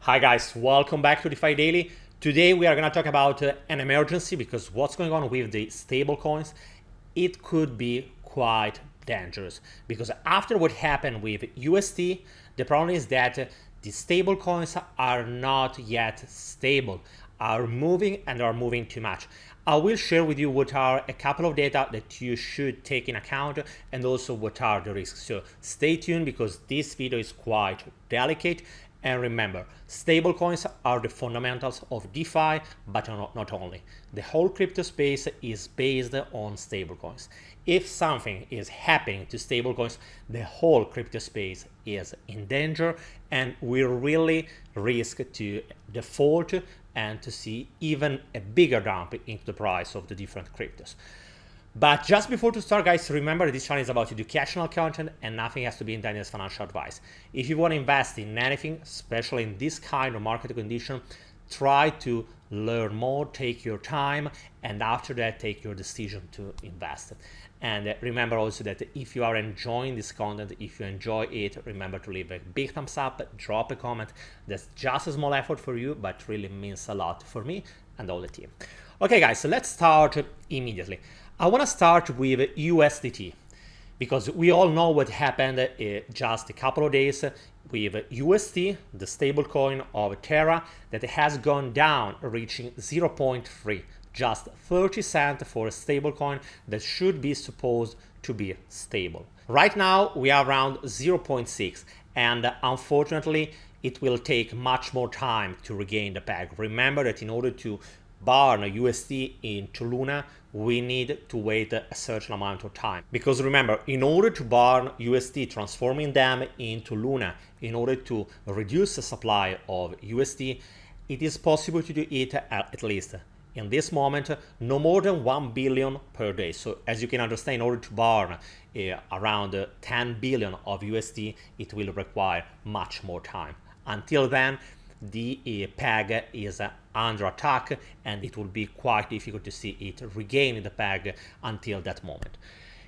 Hi guys, welcome back to DeFi Daily. Today we are going to talk about an emergency because what's going on with the stablecoins, it could be quite dangerous because after what happened with USD, the problem is that the stablecoins are not yet stable, are moving and are moving too much. I will share with you what are a couple of data that you should take in account and also what are the risks. So stay tuned because this video is quite delicate. And remember, stablecoins are the fundamentals of DeFi, but not only. The whole crypto space is based on stablecoins. If something is happening to stablecoins, the whole crypto space is in danger and we really risk to default and to see even a bigger dump into the price of the different cryptos. But just before to start, guys, remember this channel is about educational content and nothing has to be intended as financial advice. If you want to invest in anything, especially in this kind of market condition, try to learn more, take your time, and after that, take your decision to invest. And remember also that if you are enjoying this content, if you enjoy it, remember to leave a big thumbs up, drop a comment. That's just a small effort for you, but really means a lot for me and all the team. Okay, guys, so let's start immediately. I want to start with USDT because we all know what happened just a couple of days with USD, the stablecoin of Terra, that has gone down, reaching 0.3, just 30 cents for a stablecoin that should be supposed to be stable. Right now, we are around 0.6, and unfortunately, it will take much more time to regain the peg. Remember that in order to burn USD into Luna, we need to wait a certain amount of time. Because remember, in order to burn USD, transforming them into Luna, in order to reduce the supply of USD, it is possible to do it at least in this moment, no more than 1 billion per day. So as you can understand, in order to burn around 10 billion of USD, it will require much more time. Until then, the peg is under attack and it will be quite difficult to see it regain the peg until that moment.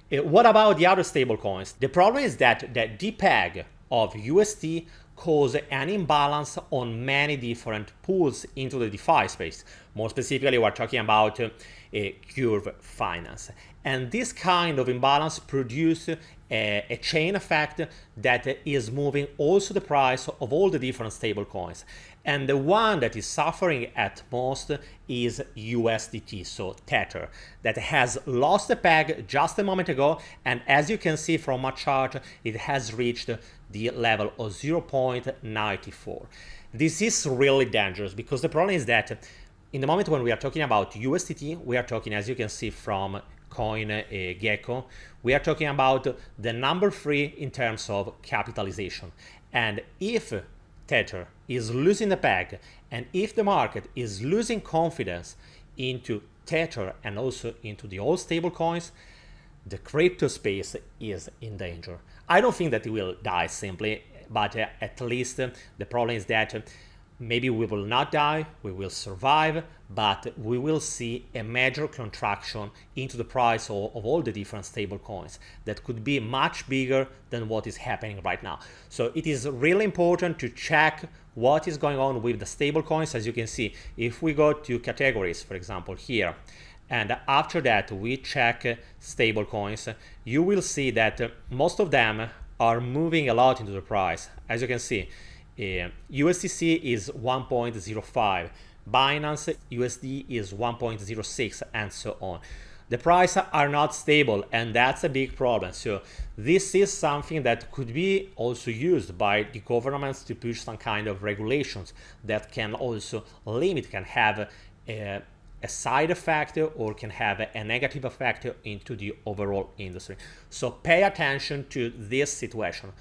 What about the other stablecoins? The problem is that the depeg of USD cause an imbalance on many different pools into the DeFi space. More specifically, we're talking about curve finance. And this kind of imbalance produces a chain effect that is moving also the price of all the different stablecoins. And the one that is suffering at most is USDT, so Tether, that has lost the peg just a moment ago. And as you can see from my chart, it has reached the level of 0.94. This is really dangerous because the problem is that in the moment when we are talking about USDT, we are talking, as you can see from CoinGecko, we are talking about the number 3 in terms of capitalization. And if Tether is losing the peg, and if the market is losing confidence into Tether and also into the old stable coins, the crypto space is in danger. I don't think that it will die simply, but at least the problem is that maybe we will not die, we will survive, but we will see a major contraction into the price of all the different stable coins that could be much bigger than what is happening right now. So it is really important to check what is going on with the stable coins. As you can see, if we go to categories, for example, here, and after that we check stable coins, you will see that most of them are moving a lot into the price. As you can see, USDC is 1.05, Binance USD is 1.06, and so on. The prices are not stable, and that's a big problem. So this is something that could be also used by the governments to push some kind of regulations that can also limit, can have a side effect or can have a negative effect into the overall industry. So pay attention to this situation.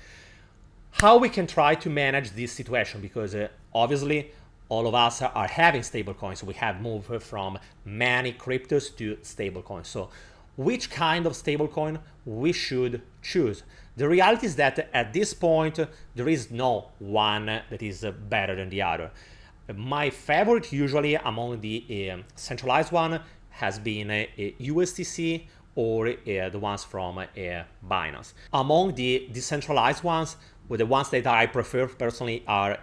How we can try to manage this situation, because obviously all of us are having stablecoins. We have moved from many cryptos to stablecoins. So which kind of stablecoin we should choose? The reality is that at this point, there is no one that is better than the other. My favorite usually among the centralized one has been USDC or the ones from Binance. Among the decentralized ones, Well, the ones that I prefer personally are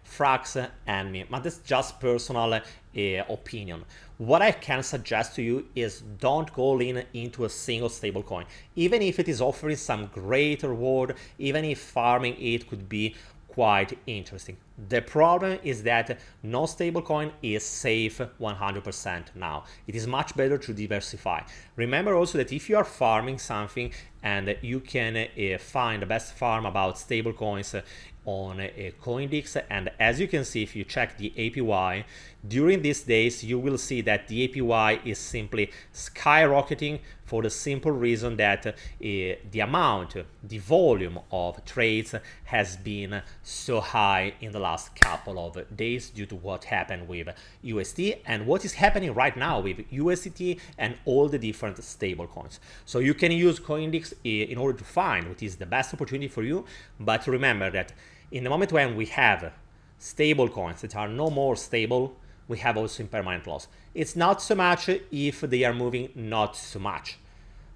Frax and me, but that's just personal opinion. What I can suggest to you is don't go lean into a single stablecoin, even if it is offering some great reward, even if farming it could be quite interesting. The problem is that no stablecoin is safe 100% now. It is much better to diversify. Remember also that if you are farming something and you can find the best farm about stablecoins on CoinDex, and as you can see, if you check the APY during these days, you will see that the APY is simply skyrocketing for the simple reason that the amount, the volume of trades has been so high in the last couple of days due to what happened with USD and what is happening right now with USDT and all the different stablecoins. So you can use CoinDex in order to find what is the best opportunity for you, but remember that in the moment when we have stable coins that are no more stable, we have also impermanent loss. It's not so much if they are moving not so much,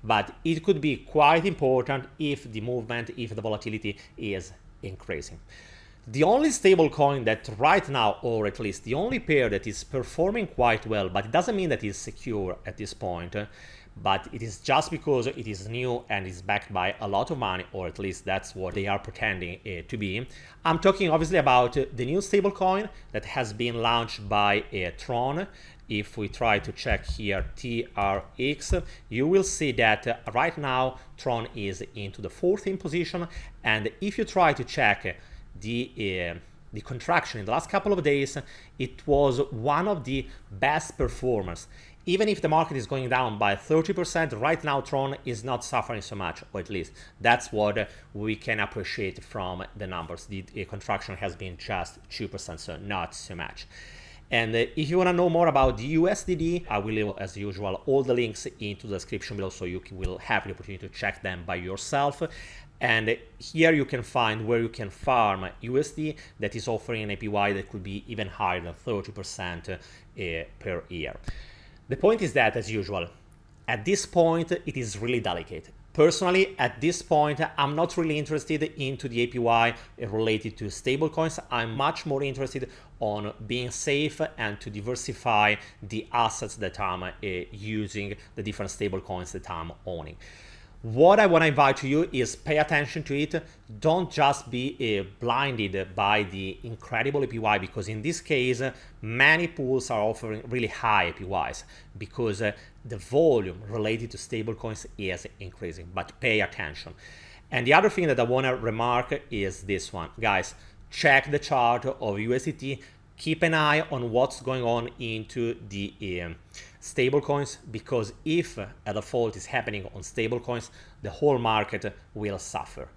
but it could be quite important if the movement, if the volatility is increasing. The only stable coin that right now, or at least the only pair that is performing quite well, but it doesn't mean that it's secure at this point, but it is just because it is new and is backed by a lot of money, or at least that's what they are pretending to be. I'm talking obviously about the new stablecoin that has been launched by Tron. If we try to check here TRX, you will see that right now Tron is into the 14th position, and if you try to check the contraction in the last couple of days, it was one of the best performers. Even if the market is going down by 30%, right now Tron is not suffering so much, or at least that's what we can appreciate from the numbers. The contraction has been just 2%, so not so much. And if you want to know more about the USDD, I will leave, as usual, all the links into the description below, so you will have the opportunity to check them by yourself. And here you can find where you can farm USD that is offering an APY that could be even higher than 30% per year. The point is that, as usual, at this point, it is really delicate. Personally, at this point, I'm not really interested into the APY related to stablecoins. I'm much more interested on being safe and to diversify the assets that I'm using, the different stablecoins that I'm owning. What I want to invite to you is pay attention to it. Don't just be blinded by the incredible APY, because in this case, many pools are offering really high APYs because the volume related to stablecoins is increasing, but pay attention. And the other thing that I want to remark is this one. Guys, check the chart of USDT. Keep an eye on what's going on into the stablecoins, because if a default is happening on stablecoins, the whole market will suffer.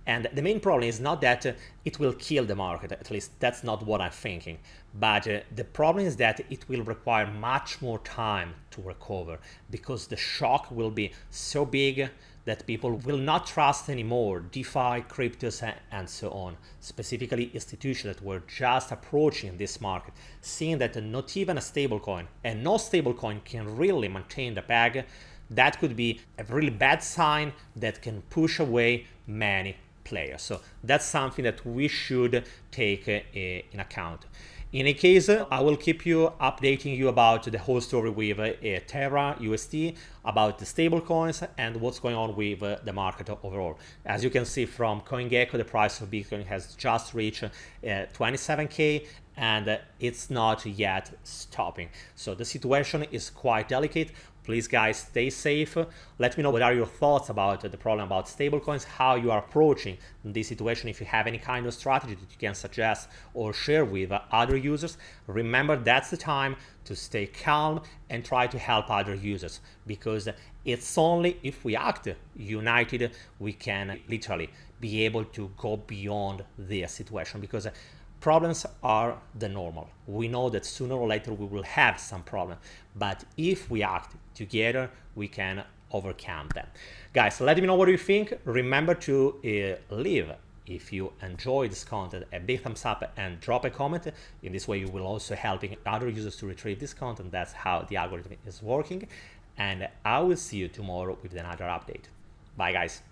And the main problem is not that it will kill the market, at least that's not what I'm thinking, but the problem is that it will require much more time to recover, because the shock will be so big that people will not trust anymore DeFi, cryptos, and so on. Specifically, institutions that were just approaching this market, seeing that not even a stablecoin and no stablecoin can really maintain the peg, that could be a really bad sign that can push away many players. So that's something that we should take in account. In any case, I will keep you updating you about the whole story with Terra, USD, about the stablecoins and what's going on with the market overall. As you can see from CoinGecko, the price of Bitcoin has just reached 27K and it's not yet stopping. So the situation is quite delicate. Please guys, stay safe. Let me know what are your thoughts about the problem about stablecoins, how you are approaching this situation, if you have any kind of strategy that you can suggest or share with other users. Remember, that's the time to stay calm and try to help other users, because it's only if we act united we can literally be able to go beyond this situation, because problems are the normal. We know that sooner or later we will have some problem, but if we act together, we can overcome them. Guys, let me know what you think. Remember to leave, if you enjoy this content, a big thumbs up and drop a comment. In this way, you will also helping other users to retrieve this content. That's how the algorithm is working. And I will see you tomorrow with another update. Bye, guys.